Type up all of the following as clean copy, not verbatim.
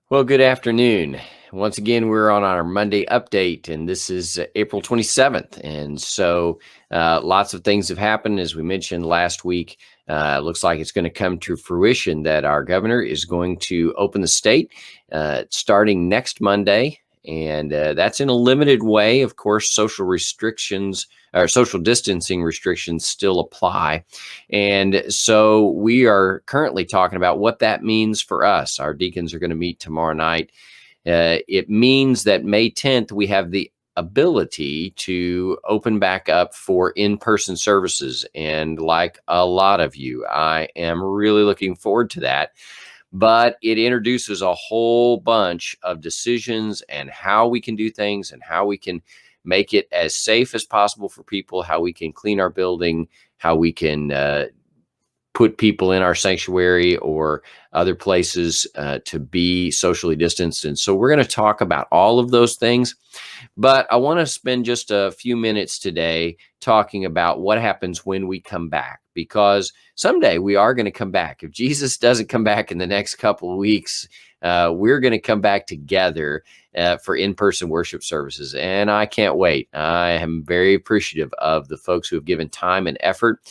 Well, good afternoon. Once again, we're on our Monday update, and this is April 27th. And so lots of things have happened. As we mentioned last week, looks like it's going to come to fruition that our governor is going to open the state starting next Monday. And that's in a limited way. Of course, social restrictions or social distancing restrictions still apply. And so we are currently talking about what that means for us. Our deacons are going to meet tomorrow night. It means that May 10th, we have the ability to open back up for in-person services. And like a lot of you, I am really looking forward to that. But it introduces a whole bunch of decisions and how we can do things and how we can make it as safe as possible for people, how we can clean our building, how we can put people in our sanctuary or other places to be socially distanced. And so we're going to talk about all of those things. But I want to spend just a few minutes today talking about what happens when we come back, because someday we are going to come back. If Jesus doesn't come back in the next couple of weeks, we're going to come back together for in-person worship services. And I can't wait. I am very appreciative of the folks who have given time and effort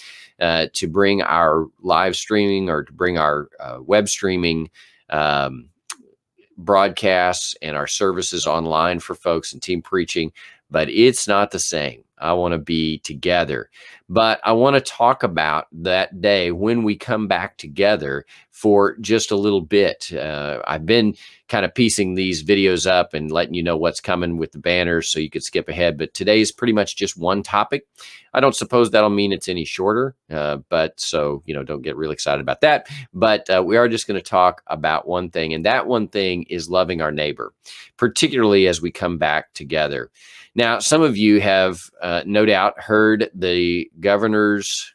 to bring our live streaming or to bring our web streaming broadcasts and our services online for folks and team preaching, but it's not the same. I want to be together, but I want to talk about that day when we come back together for just a little bit. I've been kind of piecing these videos up and letting you know what's coming with the banners so you could skip ahead, but today is pretty much just one topic. I don't suppose that'll mean it's any shorter, but so, don't get really excited about that. But we are just going to talk about one thing, and that one thing is loving our neighbor, particularly as we come back together. Now, some of you have no doubt heard the governor's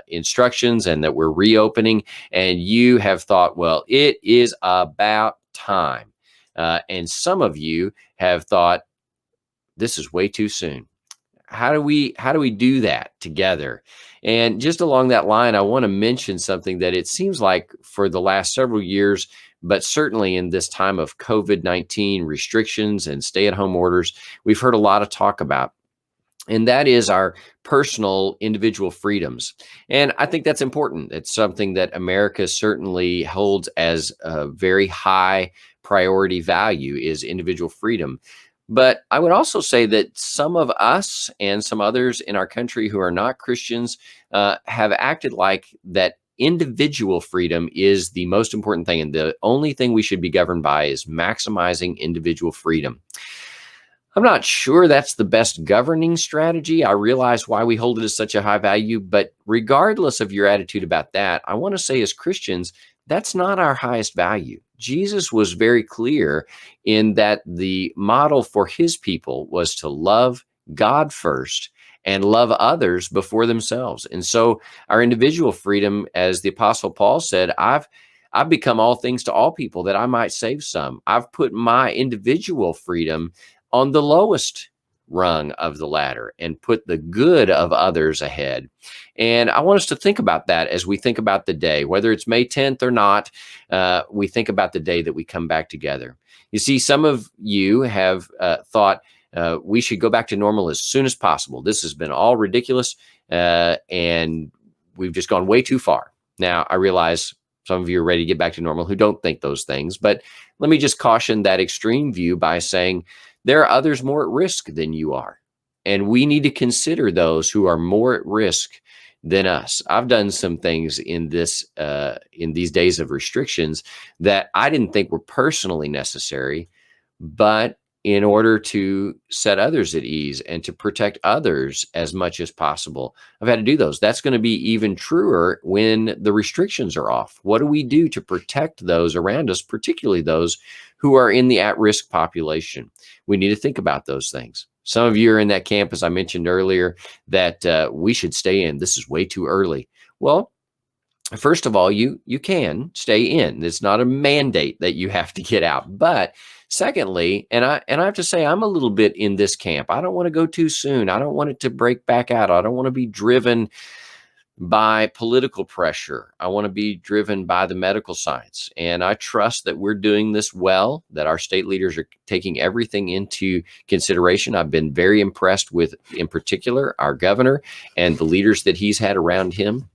instructions and that we're reopening, and you have thought, well, it is about time. And some of you have thought, this is way too soon. How do we do that together? And just along that line, I want to mention something that it seems like for the last several years, but certainly in this time of COVID-19 restrictions and stay-at-home orders, we've heard a lot of talk about. And that is our personal individual freedoms. And I think that's important. It's something that America certainly holds as a very high priority value, is individual freedom. But I would also say that some of us and some others in our country who are not Christians have acted like that individual freedom is the most important thing. And the only thing we should be governed by is maximizing individual freedom. I'm not sure that's the best governing strategy. I realize why we hold it as such a high value, but regardless of your attitude about that, I want to say as Christians, that's not our highest value. Jesus was very clear in that the model for his people was to love God first and love others before themselves. And so our individual freedom, as the Apostle Paul said, I've become all things to all people that I might save some. I've put my individual freedom on the lowest rung of the ladder and put the good of others ahead. And I want us to think about that as we think about the day, whether it's May 10th or not, we think about the day that we come back together. You see, some of you have thought we should go back to normal as soon as possible. This has been all ridiculous, and we've just gone way too far. Now, I realize some of you are ready to get back to normal who don't think those things, but let me just caution that extreme view by saying, there are others more at risk than you are, and we need to consider those who are more at risk than us. I've done some things in these days of restrictions that I didn't think were personally necessary, but in order to set others at ease and to protect others as much as possible, I've had to do those. That's going to be even truer when the restrictions are off. What do we do to protect those around us, particularly those who are in the at-risk population? We need to think about those things. Some of you are in that camp, as I mentioned earlier, that we should stay in. This is way too early. Well, first of all, you can stay in. It's not a mandate that you have to get out. But secondly, and I have to say, I'm a little bit in this camp. I don't want to go too soon. I don't want it to break back out. I don't want to be driven by political pressure. I want to be driven by the medical science. And I trust that we're doing this well, that our state leaders are taking everything into consideration. I've been very impressed with, in particular, our governor and the leaders that he's had around him.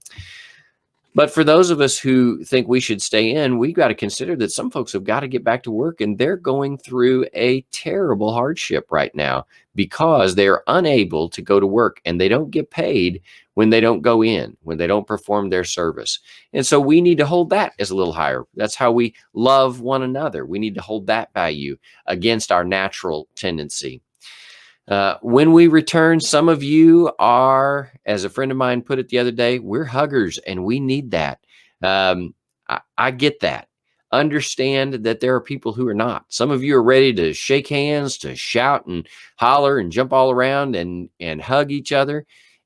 But for those of us who think we should stay in, we've got to consider that some folks have got to get back to work, and they're going through a terrible hardship right now because they're unable to go to work, and they don't get paid when they don't go in, when they don't perform their service. And so we need to hold that as a little higher. That's how we love one another. We need to hold that value against our natural tendency. When we return, some of you are, as a friend of mine put it the other day, we're huggers, and we need that. I get that. Understand that there are people who are not. Some of you are ready to shake hands, to shout and holler and jump all around and hug each other,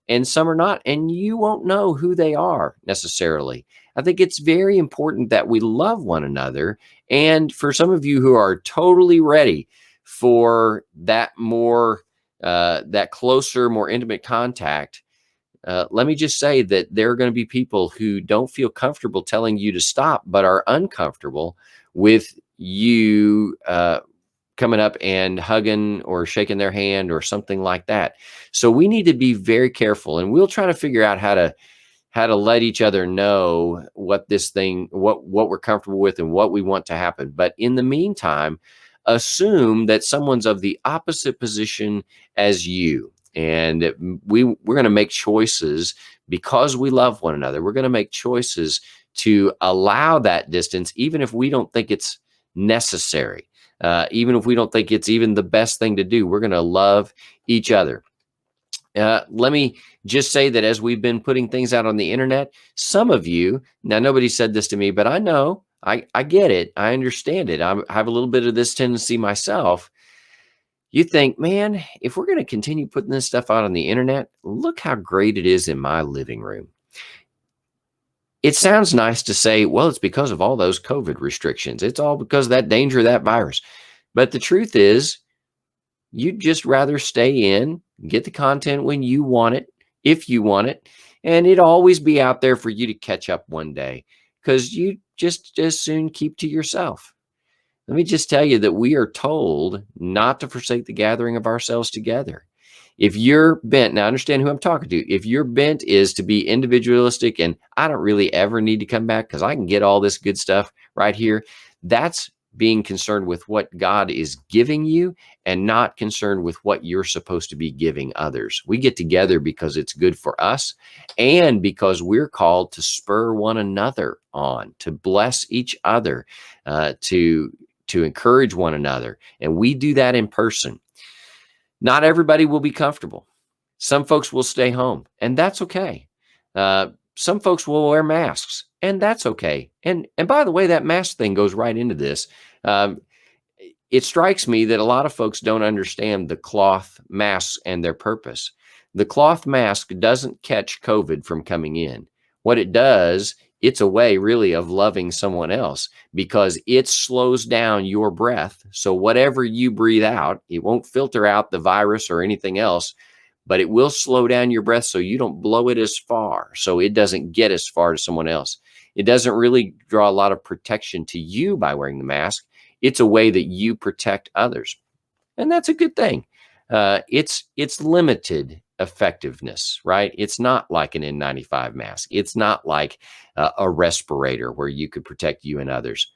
and some are not, and you won't know who they are necessarily. I think it's very important that we love one another. And for some of you who are totally ready for that that closer, more intimate contact, let me just say that there are going to be people who don't feel comfortable telling you to stop, but are uncomfortable with you coming up and hugging or shaking their hand or something like that. So we need to be very careful, and we'll try to figure out how to let each other know what we're comfortable with and what we want to happen. But in the meantime, assume that someone's of the opposite position as you. And we're going to make choices because we love one another. We're going to make choices to allow that distance, even if we don't think it's necessary, even if we don't think it's even the best thing to do. We're going to love each other. Let me just say that as we've been putting things out on the internet, some of you, now nobody said this to me, but I know, I get it. I understand it. I have a little bit of this tendency myself. You think, man, if we're going to continue putting this stuff out on the internet, look how great it is in my living room. It sounds nice to say, well, it's because of all those COVID restrictions. It's all because of that danger of that virus. But the truth is, you'd just rather stay in, get the content when you want it, if you want it, and it'd always be out there for you to catch up one day, because you just as soon keep to yourself. Let me just tell you that we are told not to forsake the gathering of ourselves together. If you're bent, now understand who I'm talking to, if your bent is to be individualistic and I don't really ever need to come back because I can get all this good stuff right here, that's being concerned with what God is giving you and not concerned with what you're supposed to be giving others. We get together because it's good for us and because we're called to spur one another on, to bless each other, to encourage one another. And we do that in person. Not everybody will be comfortable. Some folks will stay home, and that's okay. Some folks will wear masks, and that's okay. And by the way, that mask thing goes right into this. It strikes me that a lot of folks don't understand the cloth masks and their purpose. The cloth mask doesn't catch COVID from coming in. What it does, it's a way really of loving someone else because it slows down your breath. So whatever you breathe out, it won't filter out the virus or anything else, but it will slow down your breath so you don't blow it as far, so it doesn't get as far to someone else. It doesn't really draw a lot of protection to you by wearing the mask. It's a way that you protect others. And that's a good thing. It's limited effectiveness, right? It's not like an N95 mask. It's not like a respirator where you could protect you and others.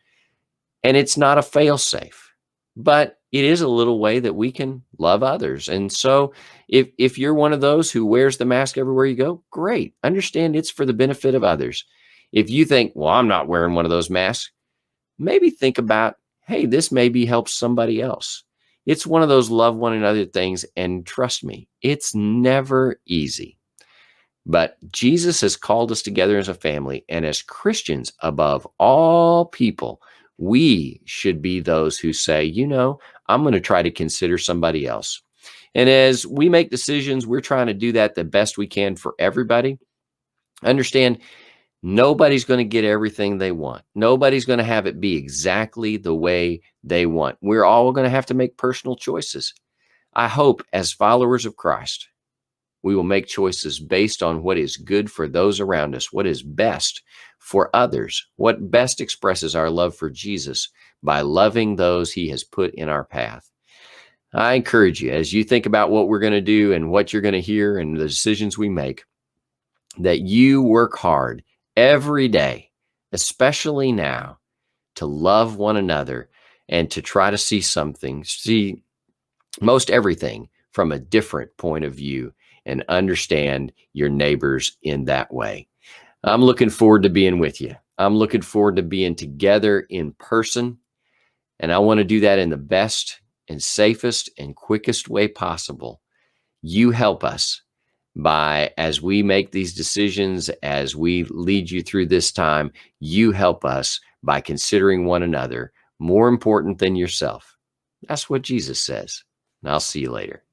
And it's not a fail-safe, but it is a little way that we can love others. And so if you're one of those who wears the mask everywhere you go, great. Understand it's for the benefit of others. If you think, well, I'm not wearing one of those masks, maybe think about, hey, this maybe helps somebody else. It's one of those love one another things. And trust me, it's never easy. But Jesus has called us together as a family. And as Christians, above all people, we should be those who say, you know, I'm going to try to consider somebody else. And as we make decisions, we're trying to do that the best we can for everybody. Understand, nobody's going to get everything they want. Nobody's going to have it be exactly the way they want. We're all going to have to make personal choices. I hope as followers of Christ, We will make choices based on what is good for those around us, what is best for others, what best expresses our love for Jesus by loving those he has put in our path. I encourage you, as you think about what we're going to do and what you're going to hear and the decisions we make, that you work hard every day, especially now, to love one another and to try to see most everything from a different point of view and understand your neighbors in that way. I'm looking forward to being with you. I'm looking forward to being together in person. And I want to do that in the best and safest and quickest way possible. You help us as we make these decisions, as we lead you through this time, you help us by considering one another more important than yourself. That's what Jesus says. And I'll see you later.